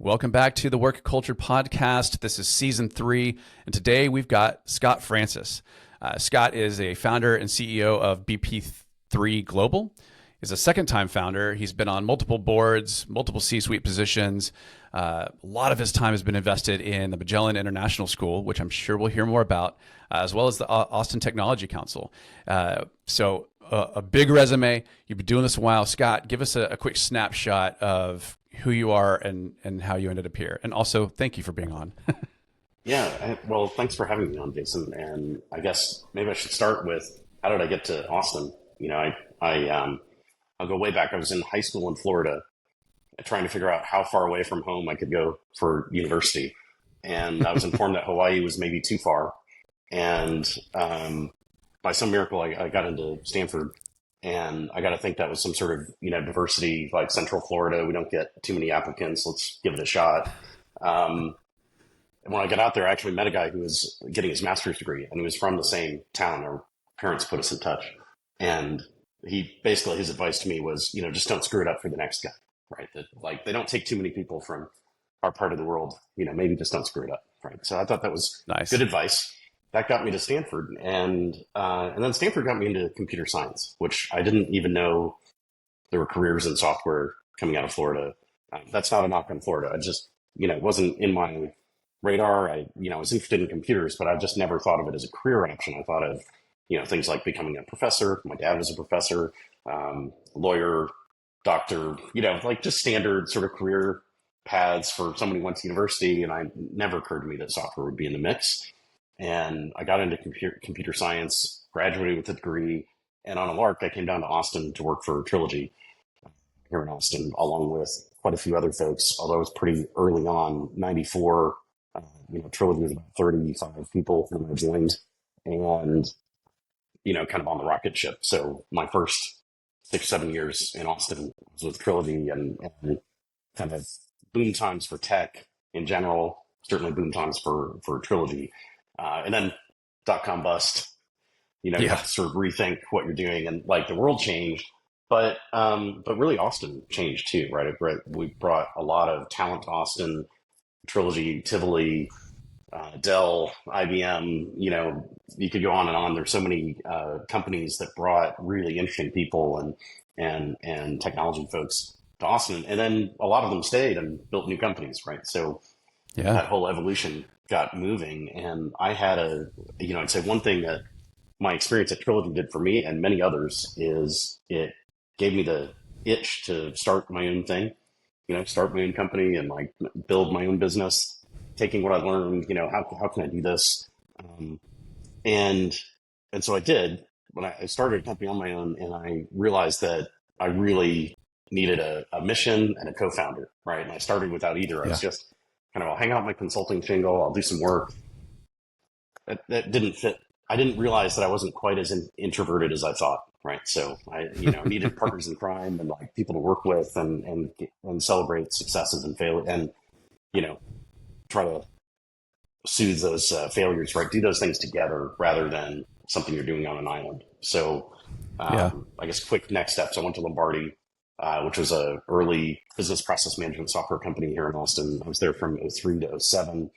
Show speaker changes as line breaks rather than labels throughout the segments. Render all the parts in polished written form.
Welcome back to the Work Culture Podcast. This is season 3, and today we've got Scott Francis. Scott is a founder and CEO of BP3 Global. He's a second-time founder. He's been on multiple boards, multiple C-suite positions. A lot of his time has been invested in the Magellan International School, which I'm sure we'll hear more about, as well as the Austin Technology Council. So a big resume. You've been doing this a while. Scott, give us a quick snapshot of who you are and how you ended up here. And also, thank you for being on.
Well, thanks for having me on, Jason. And I guess maybe I should start with, how did I get to Austin? You know, I'll go way back. I was in high school in Florida trying to figure out how far away from home I could go for university. And I was informed that Hawaii was maybe too far. And by some miracle, I got into Stanford. And I got to think that was some sort of, diversity, like Central Florida. We don't get too many applicants. Let's give it a shot. And when I got out there, I actually met a guy who was getting his master's degree, and he was from the same town. Our parents put us in touch. And his advice to me was, just don't screw it up for the next guy, right? That, like, they don't take too many people from our part of the world, maybe just don't screw it up, right? So I thought that was
nice.
Good advice. That got me to Stanford, and then Stanford got me into computer science, which I didn't even know there were careers in software coming out of Florida. That's not a knock on Florida. I just, it wasn't in my radar. I was interested in computers, but I just never thought of it as a career option. I thought of, things like becoming a professor. My dad was a professor, lawyer, doctor, like just standard sort of career paths for somebody who went to university. And it never occurred to me that software would be in the mix. And I got into computer science, graduated with a degree, and on a lark, I came down to Austin to work for Trilogy here in Austin, along with quite a few other folks, although it was pretty early on, 94. Trilogy was about 35 people when I joined, and, kind of on the rocket ship. So my first 6-7 years in Austin was with Trilogy, and kind of boom times for tech in general, certainly boom times for Trilogy. And then .com bust, you have to sort of rethink what you're doing, and like the world changed, but really Austin changed too, right? We brought a lot of talent to Austin, Trilogy, Tivoli, Dell, IBM, you could go on and on. There's so many companies that brought really interesting people and technology folks to Austin, and then a lot of them stayed and built new companies, right? So that whole evolution got moving, and I had I'd say one thing that my experience at Trilogy did for me and many others is it gave me the itch to start my own thing, start my own company and like build my own business, taking what I learned, how can I do this? And so I did. When I started a company on my own, and I realized that I really needed a mission and a co-founder, right? And I started without either. I was just I'll hang out my consulting shingle. I'll do some work. That didn't fit. I didn't realize that I wasn't quite as introverted as I thought. Right. So I, needed partners in crime and like people to work with and celebrate successes and fail and, try to soothe those failures, right? Do those things together rather than something you're doing on an island. So I guess quick next steps. I went to Lombardi, which was a early business process management software company here in Austin. I was there from 03 to 07.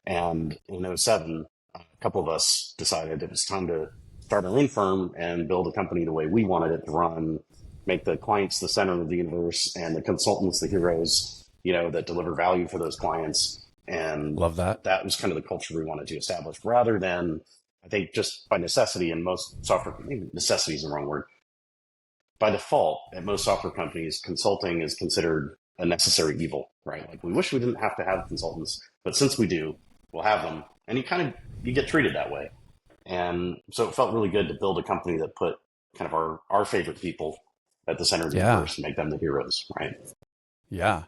And in 07, a couple of us decided it was time to start our own firm and build a company the way we wanted it to run, make the clients the center of the universe and the consultants the heroes, that deliver value for those clients. And
love that.
That was kind of the culture we wanted to establish, rather than, I think, just by necessity, and most software, maybe necessity is the wrong word. By default, at most software companies, consulting is considered a necessary evil, right? Like, we wish we didn't have to have consultants, but since we do, we'll have them. And you get treated that way. And so it felt really good to build a company that put kind of our favorite people at the center of the universe and make them the heroes, right?
Yeah.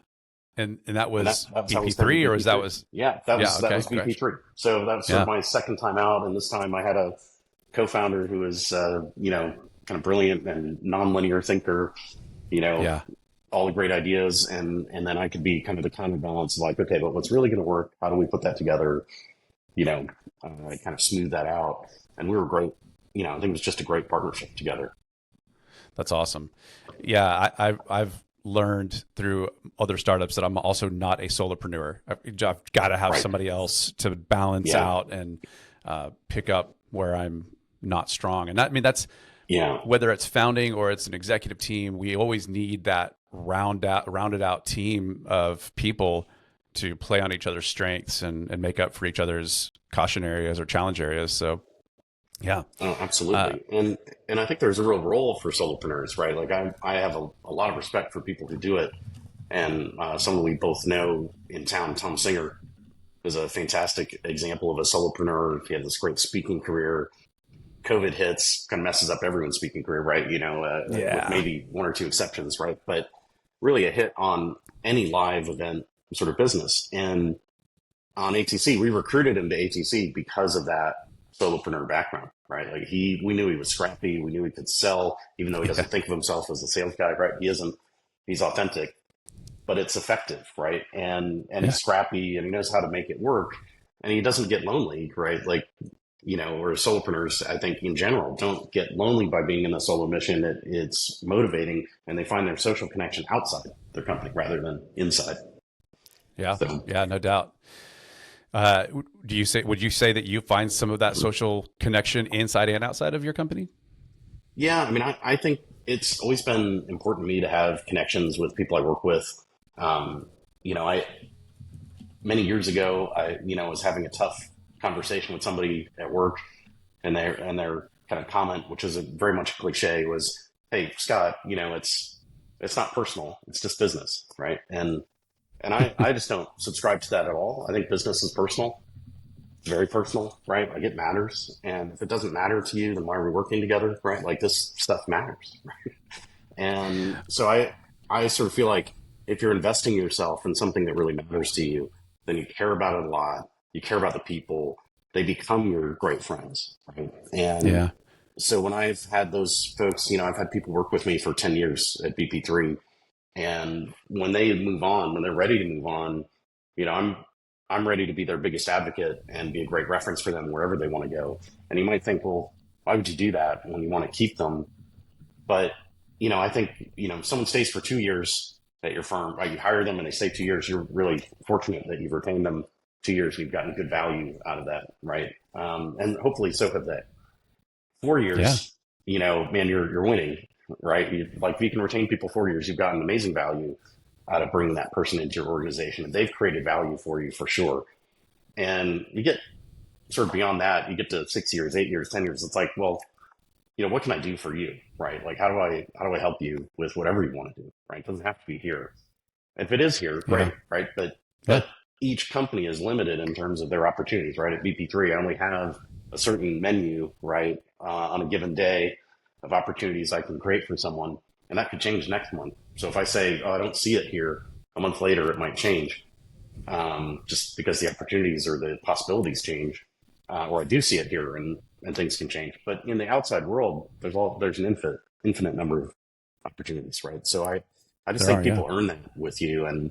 And that was BP3, or that was?
Yeah, that was BP3. So that was sort of my second time out. And this time I had a co-founder who was, kind of brilliant and nonlinear thinker, all the great ideas. And then I could be kind of the counterbalance, like, okay, but what's really going to work? How do we put that together? Kind of smooth that out. And we were great. I think it was just a great partnership together.
That's awesome. Yeah. I've learned through other startups that I'm also not a solopreneur. I've got to have
Right.
somebody else to balance
Yeah.
out and pick up where I'm not strong. And that, I mean, that's
Yeah.
whether it's founding or it's an executive team, we always need that rounded out team of people to play on each other's strengths and make up for each other's caution areas or challenge areas. So yeah.
Oh, absolutely. And I think there's a real role for solopreneurs, right? Like I have a lot of respect for people who do it. And someone we both know in town, Tom Singer, is a fantastic example of a solopreneur. He had this great speaking career. COVID hits, kind of messes up everyone's speaking career, right? With maybe one or two exceptions, right? But really a hit on any live event sort of business. And on ATC, we recruited him to ATC because of that solopreneur background, right? Like we knew he was scrappy. We knew he could sell, even though he doesn't think of himself as a sales guy, right? He isn't. He's authentic, but it's effective, right? And he's scrappy and he knows how to make it work. And he doesn't get lonely, right? Like, or solopreneurs, I think in general, don't get lonely by being in a solo mission. It's motivating and they find their social connection outside their company rather than inside.
Yeah. So. Yeah, no doubt. Would you say that you find some of that social connection inside and outside of your company?
Yeah. I mean, I think it's always been important to me to have connections with people I work with. Many years ago, I was having a tough conversation with somebody at work and their kind of comment, which is very much a cliche, was, "Hey, Scott, it's not personal. It's just business." Right. And I just don't subscribe to that at all. I think business is personal. It's very personal, right? Like it matters. And if it doesn't matter to you, then why are we working together? Right. Like this stuff matters. Right? And so I sort of feel like if you're investing yourself in something that really matters to you, then you care about it a lot. You care about the people. They become your great friends. Right? And so when I've had those folks, I've had people work with me for 10 years at BP3. And when they move on, when they're ready to move on, I'm ready to be their biggest advocate and be a great reference for them wherever they want to go. And you might think, well, why would you do that when you want to keep them? But, I think, if someone stays for 2 years at your firm, right? You hire them and they stay 2 years, you're really fortunate that you've retained them 2 years. You've gotten good value out of that, right? And hopefully so have they. 4 years, man, you're winning, right? If you can retain people 4 years, you've gotten amazing value out of bringing that person into your organization. And they've created value for you for sure. And you get sort of beyond that, you get to 6 years, 8 years, 10 years. It's like, well, what can I do for you, right? Like, how do I help you with whatever you want to do, right? It doesn't have to be here. If it is here, great, right? But each company is limited in terms of their opportunities, right? At BP3, I only have a certain menu, right, on a given day of opportunities I can create for someone, and that could change next month. So if I say, oh, I don't see it here, a month later it might change, just because the opportunities or the possibilities change, or I do see it here and things can change. But in the outside world, there's an infinite number of opportunities, right? So I just think people earn that with you, and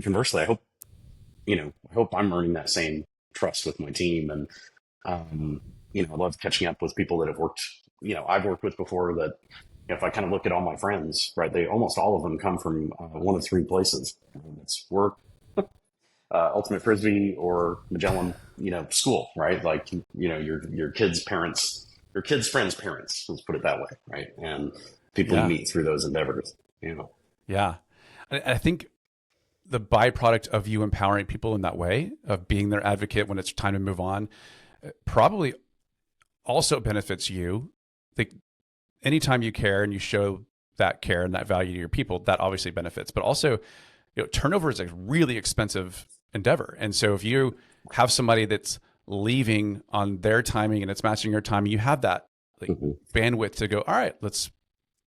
conversely, I hope I'm earning that same trust with my team. And I love catching up with people that have worked, I've worked with before that. If I kind of look at all my friends, right, they almost all of them come from one of three places. It's work, Ultimate Frisbee, or Magellan, school, right? Like, your kids' parents, your kids' friends' parents, let's put it that way, right? And people you meet through those endeavors,
Yeah. I think the byproduct of you empowering people in that way, of being their advocate when it's time to move on, probably also benefits you. Anytime you care and you show that care and that value to your people, that obviously benefits. But also, turnover is a really expensive endeavor. And so if you have somebody that's leaving on their timing and it's matching your timing, you have that bandwidth to go, all right, let's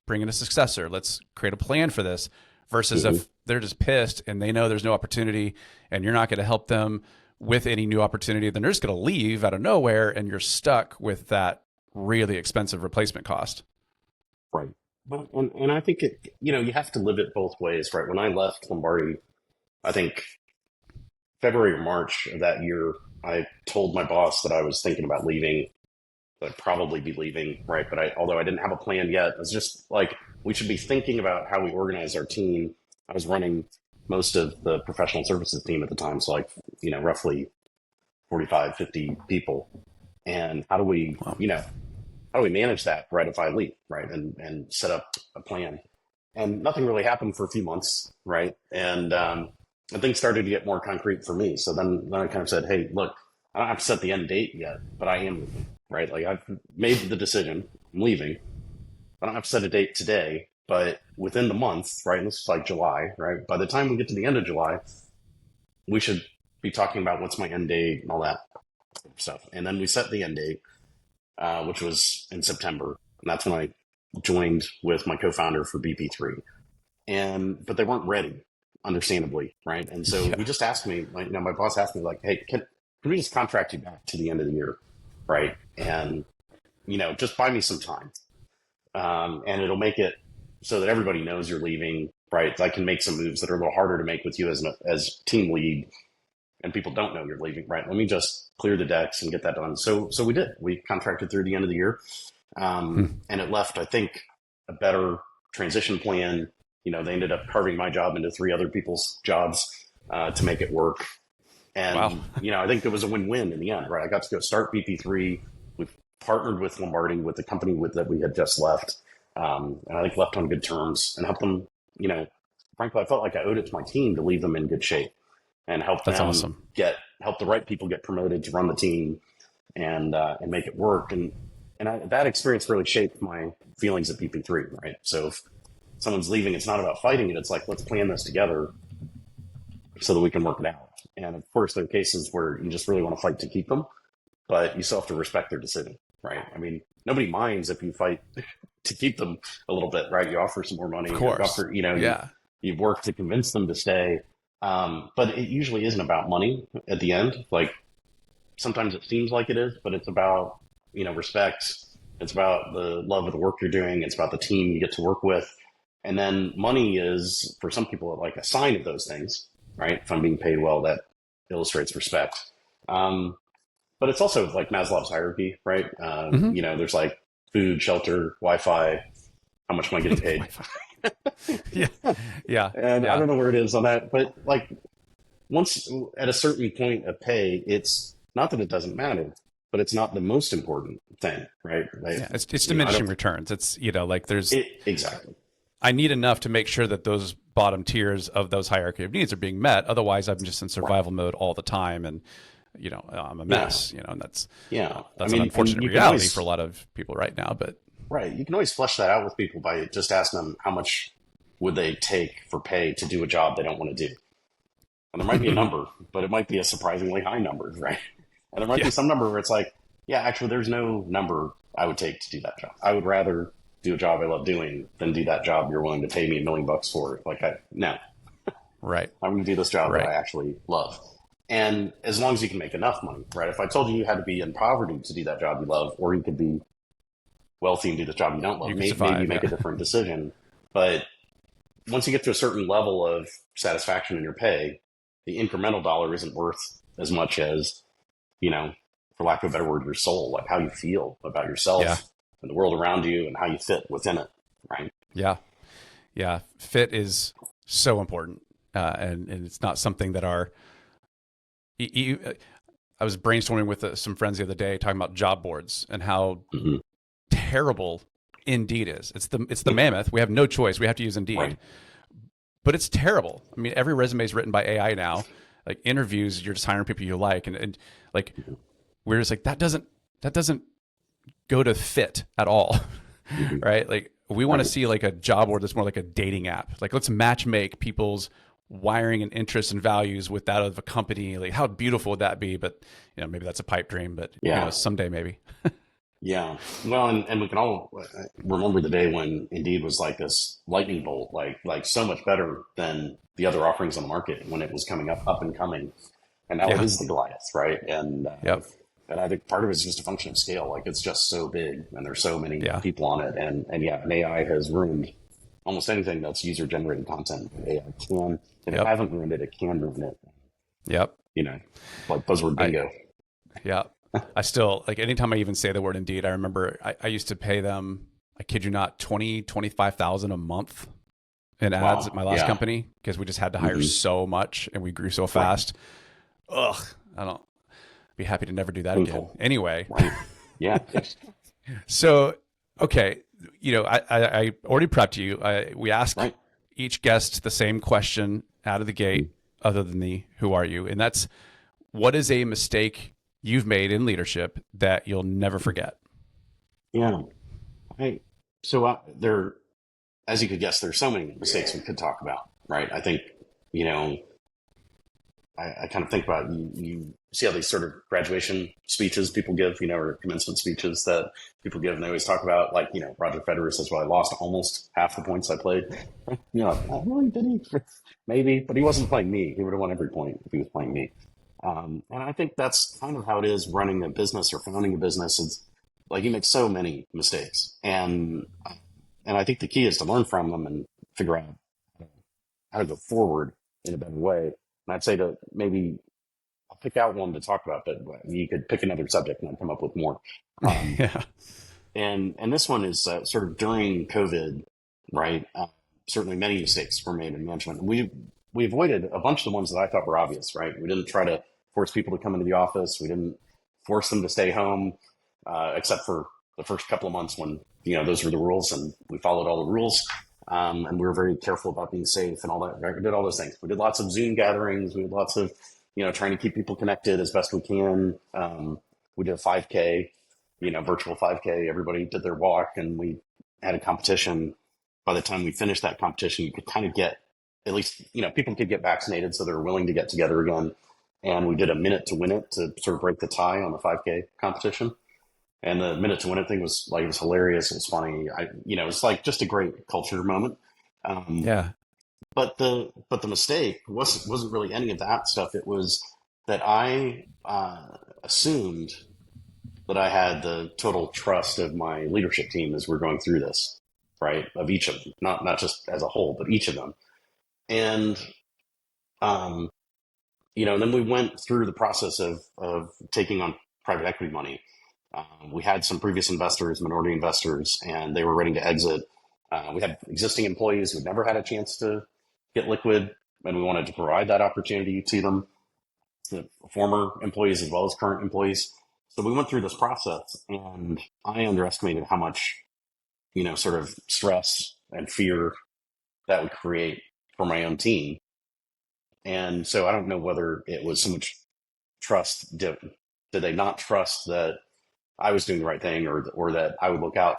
bring in a successor. Let's create a plan for this. Versus if they're just pissed and they know there's no opportunity and you're not going to help them with any new opportunity, then they're just going to leave out of nowhere and you're stuck with that really expensive replacement cost.
Right. Well, and I think you have to live it both ways, right? When I left Lombardi, I think February or March of that year, I told my boss that I was thinking about leaving, that I'd probably be leaving, right? But although I didn't have a plan yet, I was just like, we should be thinking about how we organize our team. I was running most of the professional services team at the time. So like, roughly 45, 50 people. And how do we, how do we manage that right if I leave, right? And set up a plan. And nothing really happened for a few months, right? And things started to get more concrete for me. So then I kind of said, hey, look, I don't have to set the end date yet, but I am leaving, right? Like I've made the decision, I'm leaving. I don't have to set a date today, but within the month, right? And this is like July, right? By the time we get to the end of July, we should be talking about what's my end date and all that stuff. And then we set the end date, which was in September. And that's when I joined with my co-founder for BP3. But they weren't ready, understandably, right? And so we just asked me, like, my boss asked me, like, hey, can we just contract you back to the end of the year, right? And, just buy me some time. And it'll make it so that everybody knows you're leaving, right? I can make some moves that are a little harder to make with you as team lead, and people don't know you're leaving, right? Let me just clear the decks and get that done. So we did. We contracted through the end of the year, and it left, I think, a better transition plan. They ended up carving my job into 3 other people's jobs to make it work. And, I think it was a win-win in the end, right? I got to go start BP3. We've partnered with Lombardi, with the company that we had just left. And I think left on good terms and helped them, frankly, I felt like I owed it to my team to leave them in good shape and help them help the right people get promoted to run the team and make it work. And that experience really shaped my feelings at BP3, right? So if someone's leaving, it's not about fighting it. It's like, let's plan this together so that we can work it out. And of course, there are cases where you just really want to fight to keep them, but you still have to respect their decision, right? I mean, nobody minds if you fight to keep them a little bit, right? You offer some more money.
Of course.
You've worked to convince them to stay. But it usually isn't about money at the end. Like sometimes it seems like it is, but it's about, respect. It's about the love of the work you're doing. It's about the team you get to work with. And then money is, for some people, like a sign of those things, right? If I'm being paid well, that illustrates respect. But it's also like Maslow's hierarchy, right? There's like food, shelter, Wi-Fi, how much am I getting paid?
Yeah.
And I don't know where it is on that, but like once at a certain point of pay, it's not that it doesn't matter, but it's not the most important thing, right?
It's diminishing returns. It's,
exactly.
I need enough to make sure that those bottom tiers of those hierarchy of needs are being met. Otherwise, I'm just in survival mode all the time, and I'm a mess. And that's an unfortunate reality for a lot of people right now. But
right, you can always flesh that out with people by just asking them how much would they take for pay to do a job they don't want to do. And there might be a number, but it might be a surprisingly high number, right? And there might be some number where it's like, yeah, actually, there's no number I would take to do that job. I would rather do a job I love doing than do that job you're willing to pay me $1 million for. No.
Right.
I'm going to do this job that I actually love. And as long as you can make enough money, right? If I told you had to be in poverty to do that job you love, or you could be wealthy and do this job you don't love, maybe you make a different decision. But once you get to a certain level of satisfaction in your pay, the incremental dollar isn't worth as much as, for lack of a better word, your soul, like how you feel about yourself and the world around you and how you fit within it, right?
Yeah. Yeah. Fit is so important. And it's not something that I was brainstorming with some friends the other day talking about job boards and how terrible Indeed is. It's the mammoth. We have no choice. We have to use Indeed. Right. But it's terrible. I mean, every resume is written by AI now. Like interviews, you're just hiring people you like, and like we're just like that doesn't go to fit at all, right? Like we want to see like a job board that's more like a dating app. Like let's match make people's wiring and interests and values with that of a company. Like how beautiful would that be? But maybe that's a pipe dream. But someday maybe.
Yeah. Well, and we can all remember the day when Indeed was like this lightning bolt, like so much better than the other offerings on the market when it was coming up and coming. And now it is the Goliath, right? And and I think part of it is just a function of scale. Like it's just so big and there's so many people on it. And AI has ruined almost anything that's user generated content. AI can, if it hasn't ruined it, it can ruin it.
Yep.
Like buzzword bingo.
I still, like anytime I even say the word Indeed, I remember I used to pay them I kid you not, 25,000 a month in ads at my last company because we just had to hire so much and we grew so fast. Ugh, I don't be happy to never do that again. Anyway.
Yeah.
So, okay. I already prepped you. We asked each guest the same question out of the gate, other than the who are you? And that's, what is a mistake you've made in leadership that you'll never forget?
Yeah. So there, as you could guess, there's so many mistakes we could talk about, right? I think, I kind of think about you see all these sort of graduation speeches people give, or commencement speeches that people give, and they always talk about, like, Roger Federer says, "Well, I lost almost half the points I played." Really, did he? Maybe, but he wasn't playing me. He would have won every point if he was playing me. And I think that's kind of how it is running a business or founding a business. It's like you make so many mistakes, and I think the key is to learn from them and figure out how to go forward in a better way. And I'd say to maybe I'll pick out one to talk about, but you could pick another subject and I'd come up with more.
Yeah.
And this one is sort of during COVID, right? Certainly many mistakes were made in management. And we avoided a bunch of the ones that I thought were obvious, right? We didn't try to force people to come into the office. We didn't force them to stay home, except for the first couple of months when, those were the rules and we followed all the rules. And we were very careful about being safe and all that. We did all those things. We did lots of Zoom gatherings. We did lots of, trying to keep people connected as best we can. We did a 5K, virtual 5K. Everybody did their walk, and we had a competition. By the time we finished that competition, you could kind of get, at least, people could get vaccinated, so they were willing to get together again. And we did a minute to win it to sort of break the tie on the 5K competition. And the minute to win it thing was like, it was hilarious. It was funny. It was like just a great culture moment.
Yeah.
But the mistake wasn't really any of that stuff. It was that I assumed that I had the total trust of my leadership team as we're going through this, right? Of each of them, not just as a whole, but each of them. And and then we went through the process of taking on private equity money. We had some previous investors, minority investors, and they were ready to exit. We had existing employees who'd never had a chance to get liquid, and we wanted to provide that opportunity to them, the former employees as well as current employees. So we went through this process, and I underestimated how much, sort of stress and fear that would create for my own team. And so I don't know whether it was so much trust. Did they not trust that I was doing the right thing, or that I would look out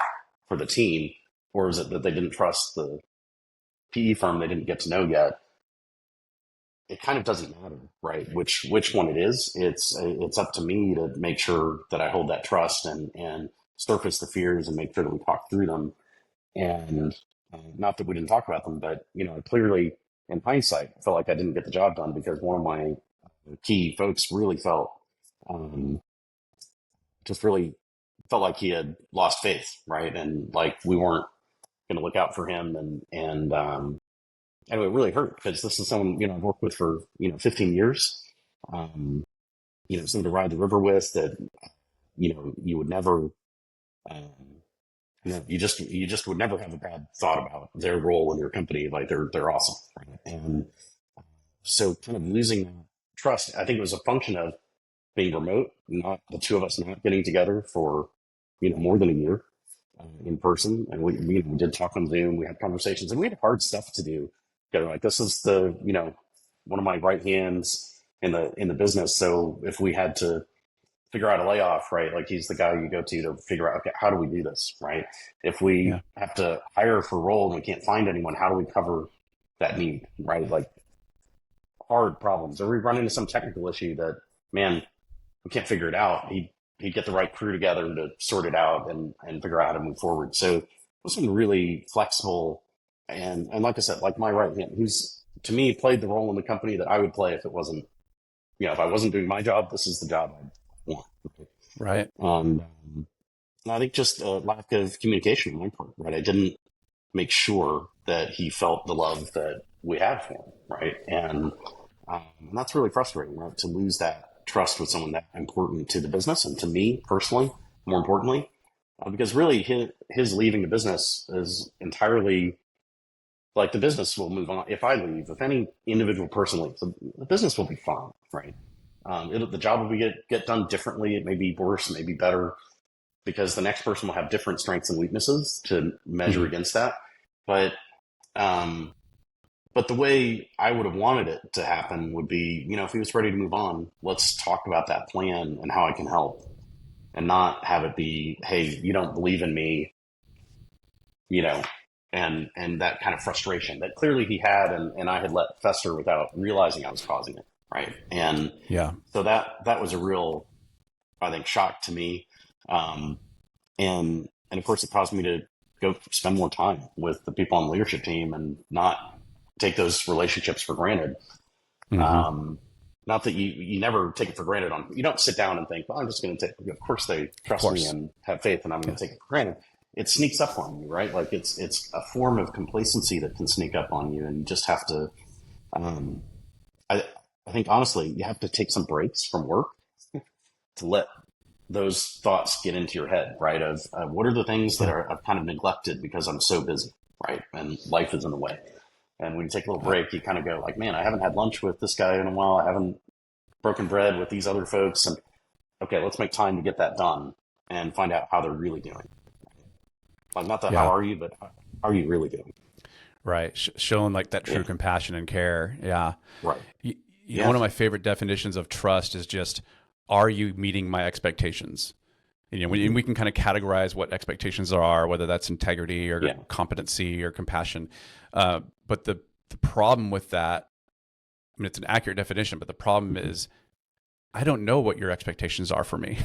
for the team, or was it that they didn't trust the PE firm they didn't get to know yet? It kind of doesn't matter, right? Which one it is. It's up to me to make sure that I hold that trust and surface the fears and make sure that we talk through them. And not that we didn't talk about them, but clearly in hindsight, I felt like I didn't get the job done because one of my key folks really felt like he had lost faith, right? And like we weren't going to look out for him, and anyway, it really hurt because this is someone I've worked with for 15 years. Someone to ride the river with that you would never you just would never have a bad thought about their role in your company. Like they're awesome, right? And so kind of losing that trust, I think it was a function of being remote, not the two of us not getting together for more than a year in person. And we did talk on Zoom. We had conversations, and we had hard stuff to do together. Like this is the one of my right hands in the business. So if we had to figure out a layoff, right, like he's the guy you go to figure out, okay, how do we do this, right? If we have to hire for a role and we can't find anyone, how do we cover that need, right? Like hard problems. Or we run into some technical issue that, man, we can't figure it out. He'd get the right crew together to sort it out and figure out how to move forward. So it was something really flexible. And like I said, like my right hand, who's to me played the role in the company that I would play if it wasn't, if I wasn't doing my job, this is the job I want.
Right.
And I think just a lack of communication on my part, right? I didn't make sure that he felt the love that we have for him, right? And that's really frustrating, right? To lose that trust with someone that important to the business and to me personally, more importantly. because really his leaving the business is entirely like the business will move on. If I leave, if any individual person leaves, the business will be fine, right? The job will get done differently. It may be worse, it may be better, because the next person will have different strengths and weaknesses to measure against that. But um, but the way I would have wanted it to happen would be, if he was ready to move on, let's talk about that plan and how I can help, and not have it be, hey, you don't believe in me, you know, and that kind of frustration that clearly he had, and I had let fester without realizing I was causing it, right? And
Yeah.
so that was a real, I think, shock to me, and of course it caused me to go spend more time with the people on the leadership team and not take those relationships for granted.
Mm-hmm.
Not that you never take it for granted. You don't sit down and think, well, I'm just going to take, of course they
Of
trust me
course.
and have faith and I'm going
Yeah.
to take it for granted. It sneaks up on you, right? Like it's a form of complacency that can sneak up on you, and you just have to, um, I, I think honestly, you have to take some breaks from work to let those thoughts get into your head, right? Of what are the things that
Yeah.
I've kind of neglected because I'm so busy, right? And life is in the way. And when you take a little break, you kind of go like, man, I haven't had lunch with this guy in a while. I haven't broken bread with these other folks. And okay, let's make time to get that done and find out how they're really doing. Like, not the how
Yeah.
are you, but how are you really doing?
Right. Showing like that true
Yeah.
compassion and care. Yeah.
Right.
You,
Yeah.
one of my favorite definitions of trust is just, are you meeting my expectations? And we can kind of categorize what expectations are, whether that's integrity or
Yeah.
competency or compassion. But the problem with that, I mean, it's an accurate definition, but the problem is I don't know what your expectations are for me.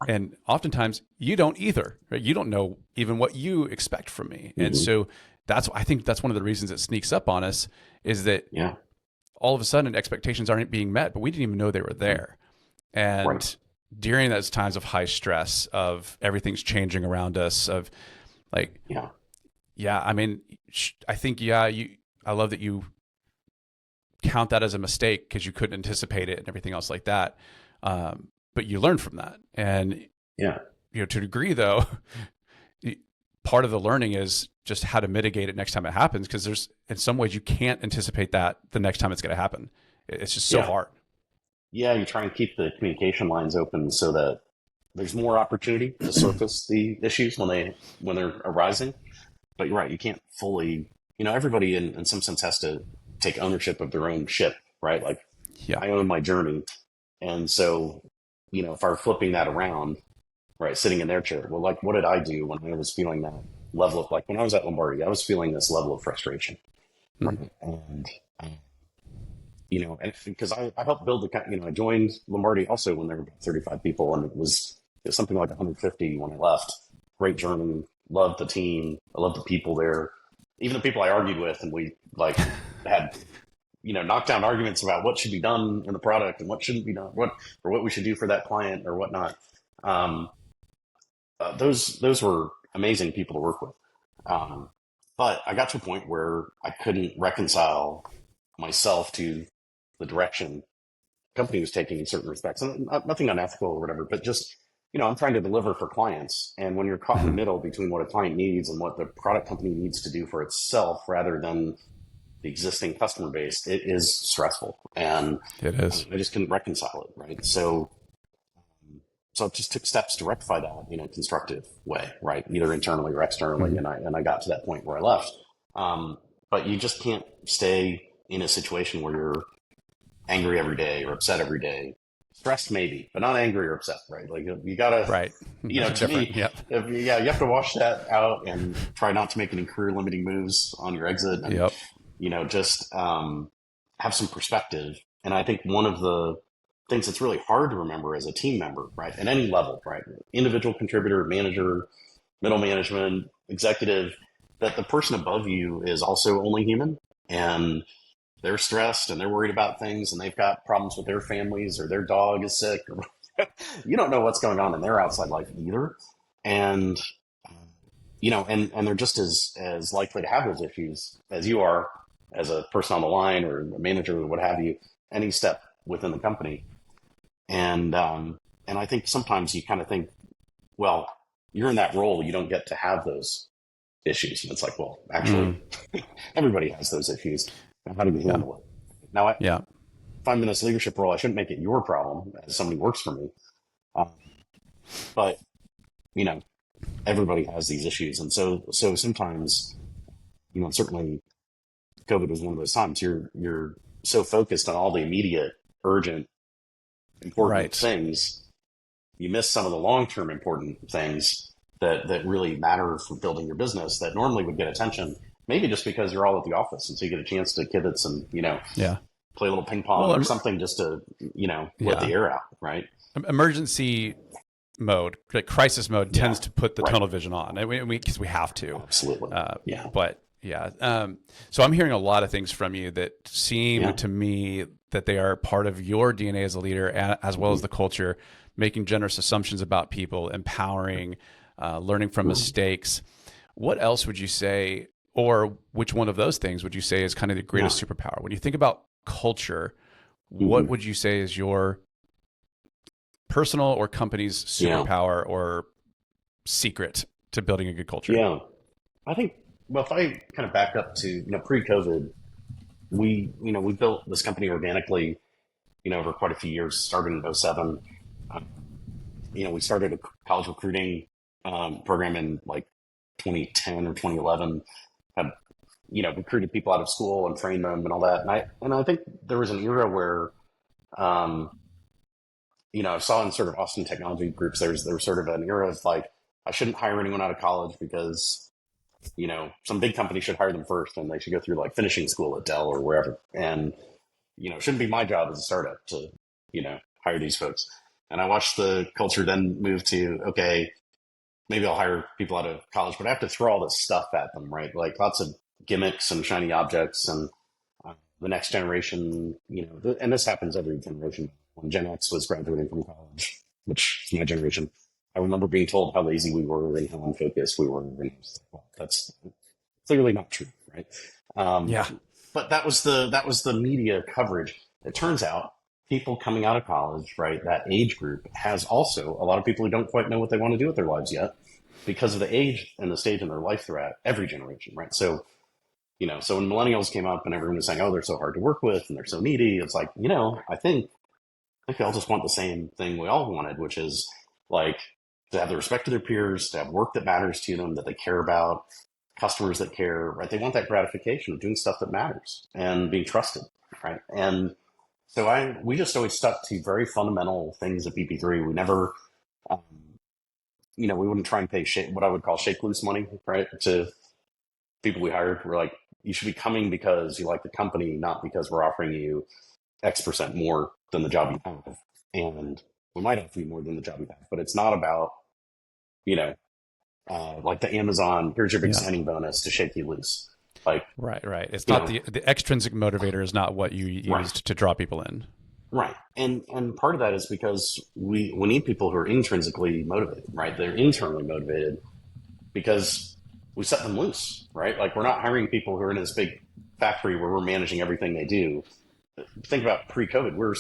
And oftentimes you don't either, right? You don't know even what you expect from me. And
Mm-hmm.
so I think that's one of the reasons it sneaks up on us, is that
Yeah.
all of a sudden expectations aren't being met, but we didn't even know they were there.
Right.
And during those times of high stress, of everything's changing around us, of like,
Yeah.
yeah, I mean, I think, yeah, I love that you count that as a mistake because you couldn't anticipate it and everything else like that. But you learn from that. And,
Yeah.
to a degree though, part of the learning is just how to mitigate it next time it happens. Cause there's, in some ways you can't anticipate that the next time it's going to happen. It's just so
Yeah.
hard.
Yeah. You try and keep the communication lines open so that there's more opportunity to surface the issues when they're arising. But you're right, you can't fully, everybody in some sense has to take ownership of their own ship, right? Like,
Yeah.
I own my journey. And so, if I were flipping that around, right, sitting in their chair, well, like, what did I do when I was feeling that level of, like, when I was at Lombardi, I was feeling this level of frustration,
Mhm.
right? And, and because I helped build I joined Lombardi also when there were about 35 people, and it was something like 150 when I left. Great journey, loved the team, I loved the people there, even the people I argued with, and we like had knockdown arguments about what should be done in the product and what shouldn't be done, what we should do for that client or whatnot. Um, those were amazing people to work with. But I got to a point where I couldn't reconcile myself to the direction the company was taking in certain respects, and nothing unethical or whatever, but just, I'm trying to deliver for clients. And when you're caught in the
Mhm.
middle between what a client needs and what the product company needs to do for itself rather than the existing customer base, it is stressful. And
It is.
I just couldn't reconcile it. Right. So I just took steps to rectify that in a constructive way, right? Either internally or externally.
Mhm.
And I got to that point where I left. But you just can't stay in a situation where you're angry every day or upset every day. Stressed maybe, but not angry or upset, right? Like, you gotta,
Right. Those are
to
different.
me,
Yep.
you have to wash that out and try not to make any career limiting moves on your exit, and
Yep.
just have some perspective. And I think one of the things that's really hard to remember as a team member, right, at any level, right, individual contributor, manager, middle management, executive, that the person above you is also only human, and they're stressed and they're worried about things, and they've got problems with their families, or their dog is sick, or you don't know what's going on in their outside life either. And and they're just as likely to have those issues as you are, as a person on the line or a manager or what have you, any step within the company. And I think sometimes you kind of think, well, you're in that role, you don't get to have those issues. And it's like, well, actually, everybody has those issues. Now, how do we
Yeah.
handle it? Now,
Yeah.
if I'm in this leadership role, I shouldn't make it your problem as somebody who works for me. Um, but, you know, everybody has these issues. And so sometimes, certainly COVID was one of those times you're so focused on all the immediate, urgent, important things, you miss some of the long-term important things that really matter for building your business that normally would get attention, maybe just because you're all at the office. And so you get a chance to kibitz and, play a little ping pong or something just to, let the air out, right?
Emergency mode, like crisis mode, tends to put the tunnel vision on, and because we have to.
Absolutely.
But so I'm hearing a lot of things from you that seem to me that they are part of your DNA as a leader, as well as the culture, making generous assumptions about people, empowering, learning from mistakes. What else would you say, or which one of those things would you say is kind of the greatest superpower? When you think about culture, what would you say is your personal or company's superpower or secret to building a good culture?
Yeah, I think, well, if I kind of back up to, pre-COVID, we built this company organically, over quite a few years, started in '07. We started a college recruiting program in like 2010 or 2011, had, recruited people out of school and trained them and all that. And I think there was an era where, I saw in sort of Austin technology groups, there was sort of an era of like, I shouldn't hire anyone out of college because, some big company should hire them first and they should go through like finishing school at Dell or wherever. And, it shouldn't be my job as a startup to, hire these folks. And I watched the culture then move to, okay, maybe I'll hire people out of college, but I have to throw all this stuff at them, right? Like lots of gimmicks and shiny objects and the next generation, and this happens every generation. When Gen X was graduating from college, which is my generation, I remember being told how lazy we were and how unfocused we were. And well, that's clearly not true, right? But that was the media coverage. It turns out people coming out of college, right, that age group has also a lot of people who don't quite know what they want to do with their lives yet because of the age and the stage in their life they're at, every generation, right? So, so when millennials came up and everyone was saying, oh, they're so hard to work with and they're so needy, it's like, I think they all just want the same thing we all wanted, which is like to have the respect of their peers, to have work that matters to them, that they care about, customers that care, right? They want that gratification of doing stuff that matters and being trusted, right? And so we just always stuck to very fundamental things at BP3. We never, we wouldn't try and pay what I would call shake loose money, right? To people we hired. We're like, you should be coming because you like the company, not because we're offering you X% more than the job you have. And we might offer you more than the job you have, but it's not about, like the Amazon, here's your big signing bonus to shake you loose. Like,
right. It's not the extrinsic motivator is not what you used to draw people in.
Right. And part of that is because we need people who are intrinsically motivated, right? They're internally motivated because we set them loose, right? Like we're not hiring people who are in this big factory where we're managing everything they do. Think about pre-COVID, we were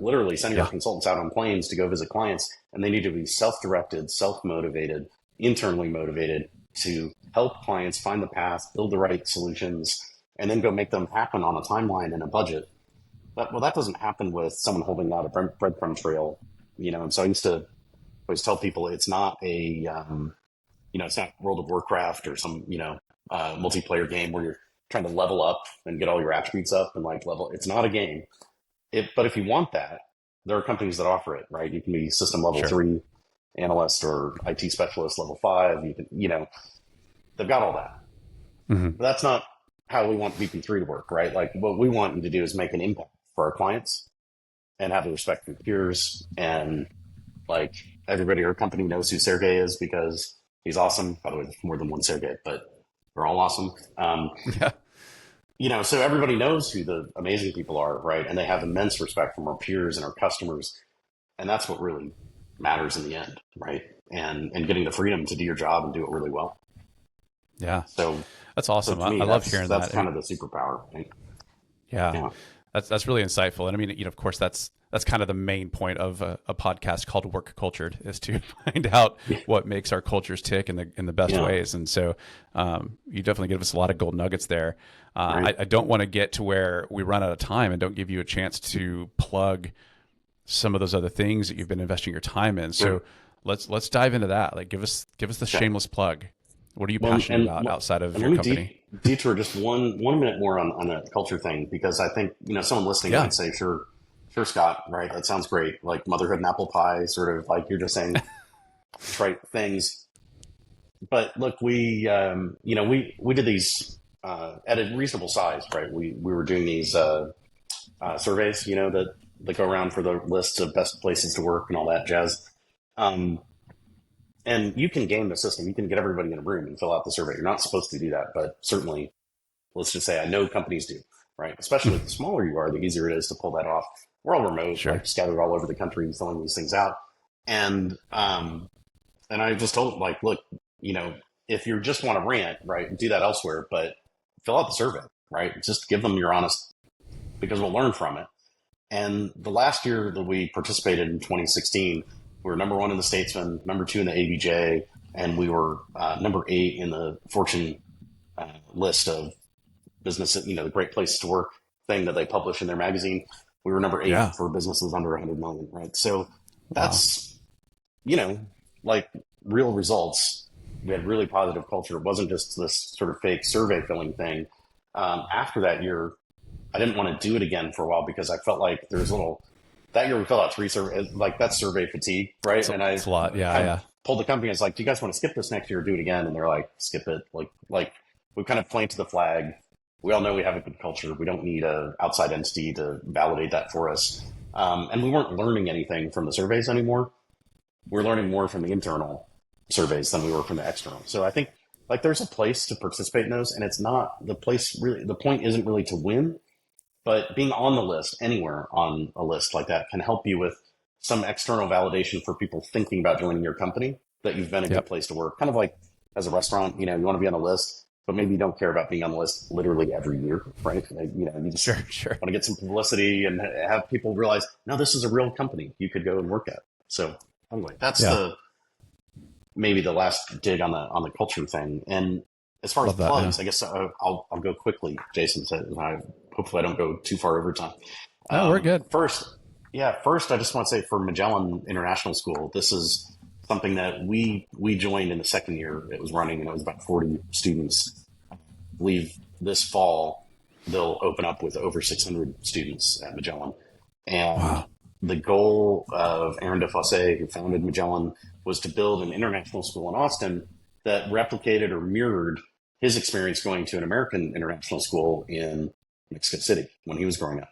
literally sending our consultants out on planes to go visit clients, and they need to be self-directed, self-motivated, internally motivated to help clients find the path, build the right solutions, and then go make them happen on a timeline and a budget. But, that doesn't happen with someone holding out a breadcrumb trail, and so I used to always tell people it's not a, it's not World of Warcraft or some, multiplayer game where you're trying to level up and get all your attributes up and like level. It's not a game. But if you want that, there are companies that offer it, right? You can be system level 3 analyst or IT specialist level 5. You can, they've got all that. But that's not how we want BP3 to work, right? Like what we want you to do is make an impact for our clients and have the respect for peers. And like everybody at our company knows who Sergey is because he's awesome. By the way, there's more than one Sergey, but they're all awesome. So everybody knows who the amazing people are, right? And they have immense respect from our peers and our customers. And that's what really matters in the end, right? And getting the freedom to do your job and do it really well.
Yeah.
So
that's awesome.
so I
love hearing that.
That's kind of the superpower, right?
Yeah. That's really insightful. And I mean, of course, that's kind of the main point of a podcast called Work Cultured, is to find out what makes our cultures tick in the best ways. And so you definitely give us a lot of gold nuggets there.
Right.
I don't want to get to where we run out of time and don't give you a chance to plug some of those other things that you've been investing your time in. So let's dive into that. Like, give us the shameless plug. What are you passionate about outside of your company?
Detour just one minute more on that culture thing, because I think, someone listening might say, sure, Scott, right? That sounds great. Like motherhood and apple pie, sort of like you're just saying trite things. But look, we did these at a reasonable size, right? We were doing these surveys, that go around for the lists of best places to work and all that jazz. And you can game the system. You can get everybody in a room and fill out the survey. You're not supposed to do that, but certainly, let's just say I know companies do, right? Especially the smaller you are, the easier it is to pull that off. We're all remote, like scattered all over the country, filling these things out. And I just told them, like, look, if you just want to rant, right, do that elsewhere, but fill out the survey, right? Just give them your honest, because we'll learn from it. And the last year that we participated in 2016, we were number 1 in the Statesman, number 2 in the ABJ, and we were number 8 in the Fortune list of business, the great places to work thing that they publish in their magazine. We were number 8 for businesses under 100 million, right? So that's, like real results. We had really positive culture. It wasn't just this sort of fake survey filling thing. After that year, I didn't want to do it again for a while, because I felt like there was that year we filled out 3 surveys, like that's survey fatigue, right?
It's a lot. Yeah.
Pulled the company. It's like, do you guys want to skip this next year or do it again? And they're like, skip it. Like we kind of planted the flag. We all know we have a good culture. We don't need an outside entity to validate that for us. And we weren't learning anything from the surveys anymore. We're learning more from the internal surveys than we were from the external. So I think like there's a place to participate in those, and it's not the place really, the point isn't really to win, but being on the list, anywhere on a list like that, can help you with some external validation for people thinking about joining your company, that you've been a good place to work. Kind of like as a restaurant, you want to be on a list, but maybe you don't care about being on the list literally every year, right? You just want to get some publicity and have people realize, no, this is a real company you could go and work at. So anyway, that's maybe the last dig on the culture thing. And as far as plugs, I guess I'll go quickly. Jason said, hopefully I don't go too far over time.
No, we're good.
First, I just want to say for Magellan International School, this is something that we joined in the second year it was running, and it was about 40 students. I believe this fall they'll open up with over 600 students at Magellan. And the goal of Aaron DeFosse, who founded Magellan, was to build an international school in Austin that replicated or mirrored his experience going to an American international school in Mexico City when he was growing up.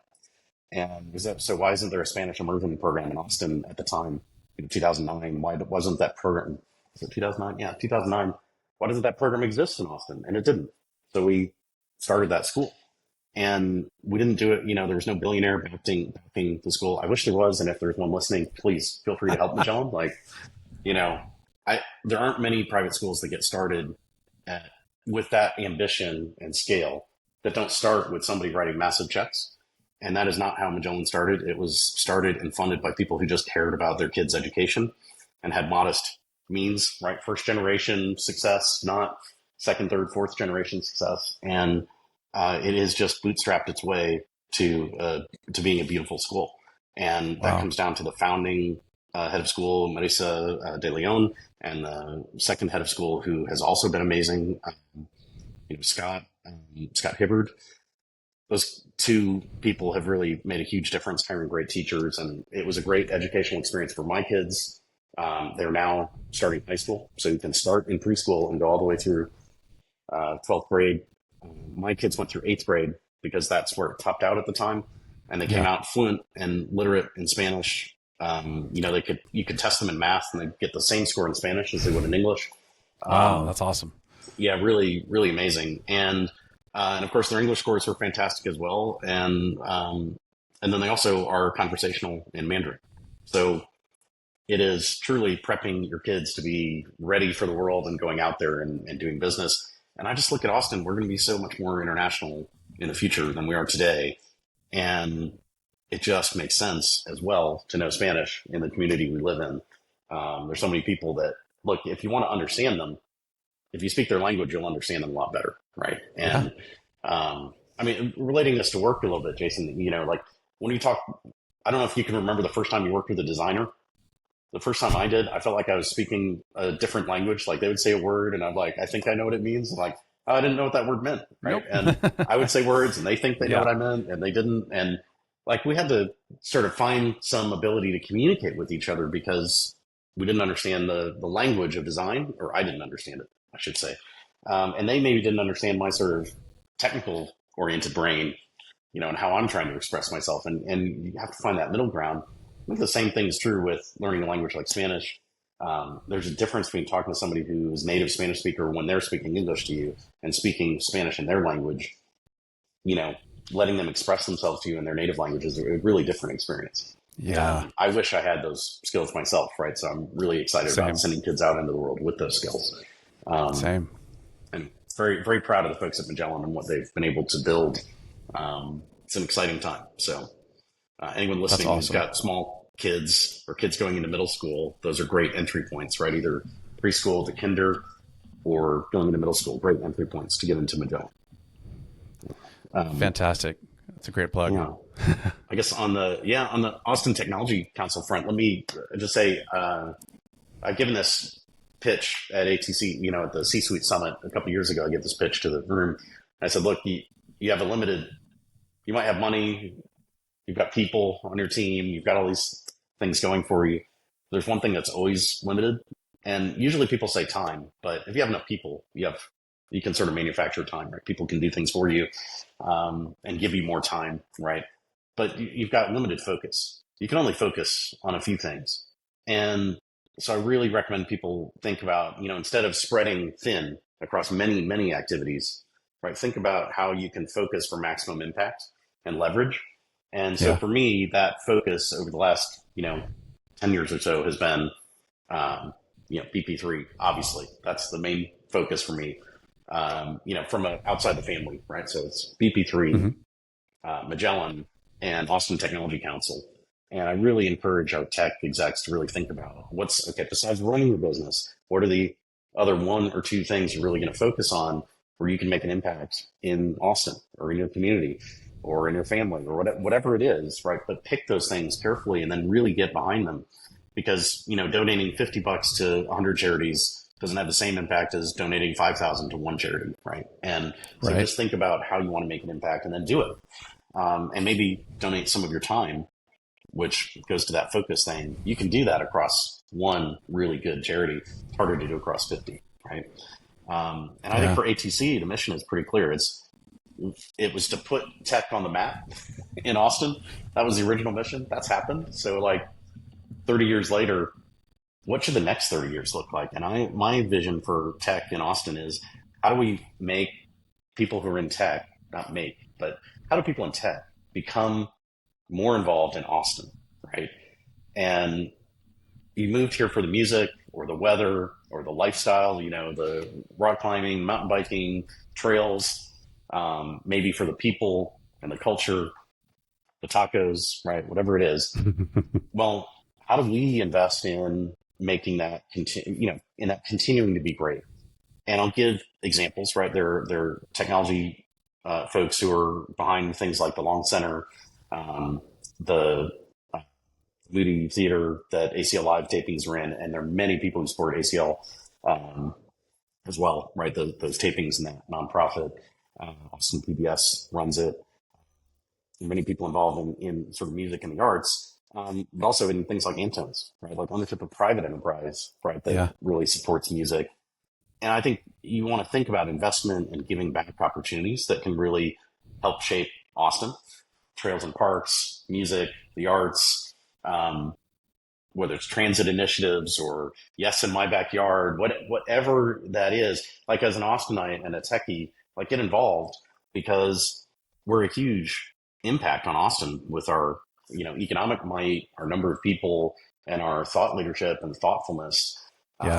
And so why isn't there a Spanish immersion program in Austin at the time, 2009? Why wasn't that program, was it 2009? Yeah, 2009. Why doesn't that program exist in Austin? And it didn't. So we started that school. And we didn't do it, there was no billionaire backing the school. I wish there was, and if there's one listening, please feel free to help Magellan. There aren't many private schools that get started with that ambition and scale that don't start with somebody writing massive checks. And that is not how Magellan started. It was started and funded by people who just cared about their kids' education and had modest means, right? First generation success, not second, third, fourth generation success. And it has just bootstrapped its way to being a beautiful school. And that comes down to the founding head of school, Marisa de Leon, and the second head of school, who has also been amazing, Scott Hibbard. Those two people have really made a huge difference, hiring great teachers, and it was a great educational experience for my kids. They're now starting high school, so you can start in preschool and go all the way through 12th grade. My kids went through 8th grade because that's where it topped out at the time, and they came out fluent and literate in Spanish. You could test them in math, and they get the same score in Spanish as they would in English.
Wow, that's awesome.
Yeah, really, really amazing. And of course, their English scores were fantastic as well. And then they also are conversational in Mandarin. So it is truly prepping your kids to be ready for the world and going out there and doing business. And I just look at Austin, we're going to be so much more international in the future than we are today. And it just makes sense as well to know Spanish in the community we live in. There's so many people that, look, if you want to understand them, if you speak their language, you'll understand them a lot better, right? And I mean, relating this to work a little bit, Jason, like when you talk, I don't know if you can remember the first time you worked with a designer. The first time I did, I felt like I was speaking a different language. Like they would say a word and I'm like, I think I know what it means. And like, oh, I didn't know what that word meant, right?
Nope.
And I would say words and they think they know what I meant and they didn't. And like we had to sort of find some ability to communicate with each other because we didn't understand the language of design, or I didn't understand it, I should say. And they maybe didn't understand my sort of technical oriented brain, and how I'm trying to express myself. And you have to find that middle ground. I think the same thing is true with learning a language like Spanish. There's a difference between talking to somebody who is native Spanish speaker when they're speaking English to you and speaking Spanish in their language. Letting them express themselves to you in their native language is a really different experience.
Yeah.
I wish I had those skills myself, right? So I'm really excited about sending kids out into the world with those skills.
Same.
And very, very proud of the folks at Magellan and what they've been able to build. It's an exciting time. So anyone listening who's got small kids or kids going into middle school, those are great entry points, right? Either preschool to kinder or going into middle school, great entry points to get into Magellan.
Fantastic. That's a great plug.
I guess on the Austin Technology Council front, let me just say, I've given this pitch at ATC, at the C-Suite Summit a couple of years ago. I gave this pitch to the room. I said, look, you have you might have money, you've got people on your team, you've got all these things going for you. There's one thing that's always limited. And usually people say time, but if you have enough people, you can sort of manufacture time, right? People can do things for you and give you more time, right? But you've got limited focus. You can only focus on a few things. And so I really recommend people think about, instead of spreading thin across many, many activities, right? Think about how you can focus for maximum impact and leverage. And so for me, that focus over the last, 10 years or so has been, BP3, obviously. That's the main focus for me. From outside the family, right? So it's BP3, Magellan, and Austin Technology Council. And I really encourage our tech execs to really think about besides running your business, what are the other one or two things you're really going to focus on where you can make an impact in Austin or in your community or in your family or whatever it is, right? But pick those things carefully and then really get behind them because, donating $50 to 100 charities doesn't have the same impact as donating 5,000 to one charity, right? And so just think about how you want to make an impact and then do it. And maybe donate some of your time, which goes to that focus thing. You can do that across one really good charity. It's harder to do across 50, right? And I think for ATC, the mission is pretty clear. It was to put tech on the map in Austin. That was the original mission. That's happened. So 30 years later, what should the next 30 years look like? And my vision for tech in Austin is how do we make people who are in tech, but how do people in tech become more involved in Austin, right? And you moved here for the music or the weather or the lifestyle, the rock climbing, mountain biking, trails, maybe for the people and the culture, the tacos, right? Whatever it is. Well, how do we invest in making that continuing to be great? And I'll give examples, right? There are technology folks who are behind things like the Long Center, the Moody Theater that ACL Live tapings are in, and there are many people who support ACL as well, right? Those tapings and that nonprofit, Austin PBS runs it. Many people involved in sort of music and the arts. But also in things like Antones, right? Like ownership of private enterprise, right? That really supports music. And I think you want to think about investment and giving back opportunities that can really help shape Austin, trails and parks, music, the arts, whether it's transit initiatives or Yes in My Backyard, whatever that is. Like as an Austinite and a techie, get involved because we're a huge impact on Austin with our economic might, our number of people, and our thought leadership and thoughtfulness.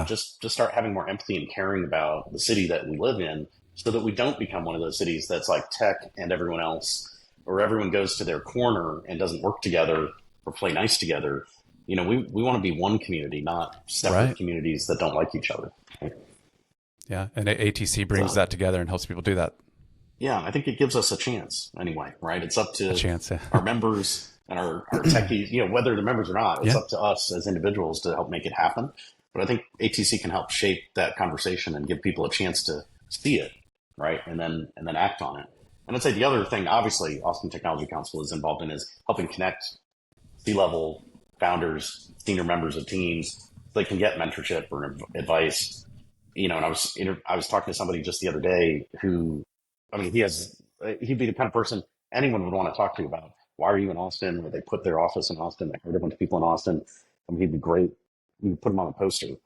Just start having more empathy and caring about the city that we live in so that we don't become one of those cities that's like tech and everyone else or everyone goes to their corner and doesn't work together or play nice together. We want to be one community, not separate communities that don't like each other. Right?
Yeah. And ATC brings that together and helps people do that.
Yeah. I think it gives us a chance anyway, right? It's up to
yeah.
our members and our techies, whether they're members or not, it's up to us as individuals to help make it happen. But I think ATC can help shape that conversation and give people a chance to see it, right? And then act on it. And I'd say the other thing, obviously, Austin Technology Council is involved in is helping connect C-level founders, senior members of teams, so they can get mentorship or advice. And I was talking to somebody just the other day who, he'd be the kind of person anyone would want to talk to about why are you in Austin? Would they put their office in Austin? They hired a bunch of people in Austin. He'd be great. You put him on a poster. He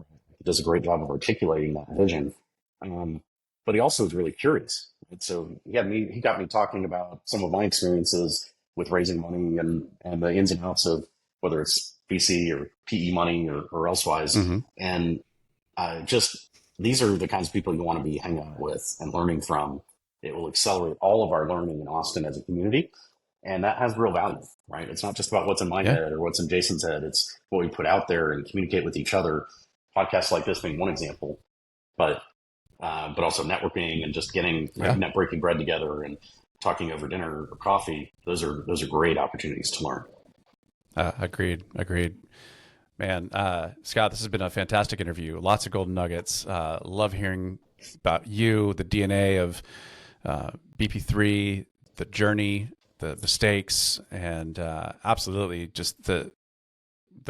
does a great job of articulating that vision. But he also is really curious. Right? So he got me talking about some of my experiences with raising money and the ins and outs of whether it's VC or PE money or elsewise. Mm-hmm. And these are the kinds of people you want to be hanging out with and learning from. It will accelerate all of our learning in Austin as a community. And that has real value, right? It's not just about what's in my head or what's in Jason's head. It's what we put out there and communicate with each other. Podcasts like this being one example, but also networking and just getting net breaking bread together and talking over dinner or coffee. Those are great opportunities to learn.
Agreed. Man, Scott, this has been a fantastic interview. Lots of golden nuggets. Love hearing about you, the DNA of BP3, the journey, the stakes, and absolutely just the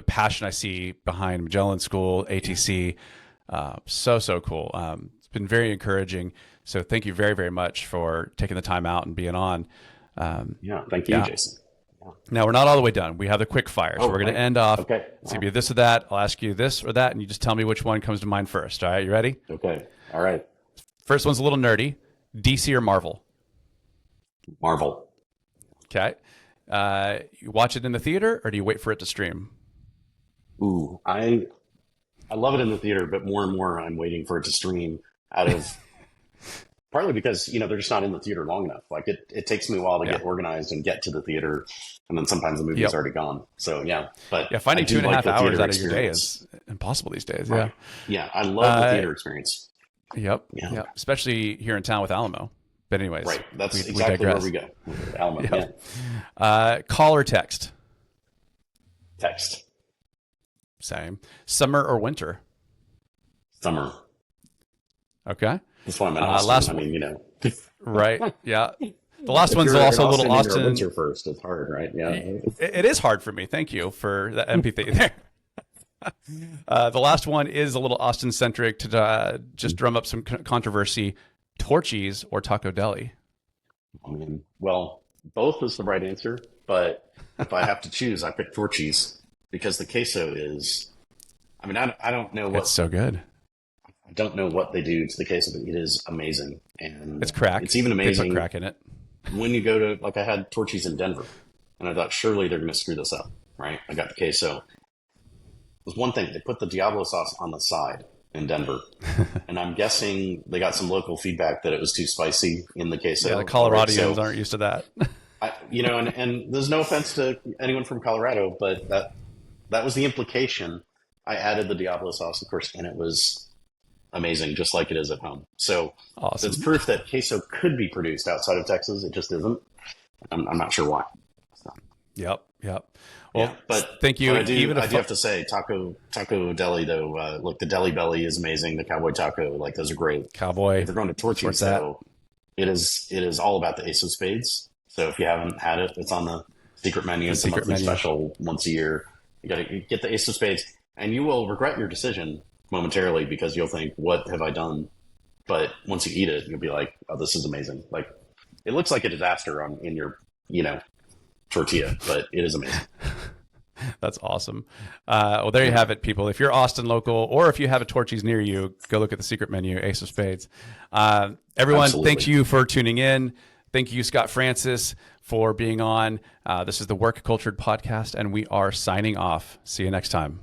passion I see behind Magellan School, ATC. So cool. It's been very encouraging. So thank you very, very much for taking the time out and being on.
Thank you, Jason.
Now, we're not all the way done. We have the quick fire. So we're going to end off.
Okay.
It's going to be this or that. I'll ask you this or that, and you just tell me which one comes to mind first. All right. You ready?
Okay. All right.
First one's a little nerdy. DC or Marvel?
Marvel.
Okay. You watch it in the theater or do you wait for it to stream?
Ooh, I love it in the theater, but more and more I'm waiting for it to stream partly because, they're just not in the theater long enough. Like it takes me a while to get organized and get to the theater. And then sometimes the movie's already gone. So
finding 2.5 hours out of your day is impossible these days.
Right. Yeah. I love the theater experience.
Yep. Especially here in town with Alamo. But anyways,
right. That's exactly where we go. Alamo.
Yep. Yeah. Call or text?
Text.
Same. Summer or winter?
Summer.
Okay.
That's why I'm in Austin.
Right. Yeah. The last one's also a little Austin.
Winter first. It's hard, right? Yeah.
It is hard for me. Thank you for the empathy there. The last one is a little Austin centric to just drum up some controversy. Torchy's or Taco Deli?
Well, both is the right answer, but if I have to choose, I pick Torchy's because the queso is. I don't know what.
It's so good.
I don't know what they do to the queso, but it is amazing, and
it's crack.
It's even amazing.
They put crack in it.
When you go to I had Torchy's in Denver, and I thought surely they're going to screw this up, right? I got the queso. There's one thing, they put the Diablo sauce on the side in Denver. And I'm guessing they got some local feedback that it was too spicy in the queso.
Yeah, the Coloradians aren't used to that.
And there's no offense to anyone from Colorado, but that was the implication. I added the Diablo sauce, of course, and it was amazing, just like it is at home. So awesome. It's proof that queso could be produced outside of Texas. It just isn't. I'm not sure why. So.
Yep. Well, but thank you.
I do have to say, Taco Deli though. Look, the Deli Belly is amazing. The Cowboy Taco, those are great.
Cowboy.
If you're going to Torchy's, though, it is all about the Ace of Spades. So if you haven't had it, it's on the secret menu. It's a monthly special once a year. You got to get the Ace of Spades, and you will regret your decision momentarily because you'll think, "What have I done?" But once you eat it, you'll be like, "Oh, this is amazing!" It looks like a disaster in your tortilla, but it is amazing.
That's awesome. Well, there you have it, people. If you're Austin local, or if you have a Torchy's near you, go look at the secret menu, Ace of Spades. Everyone, Thank you for tuning in. Thank you, Scott Francis, for being on. This is the Work Cultured Podcast, and we are signing off. See you next time.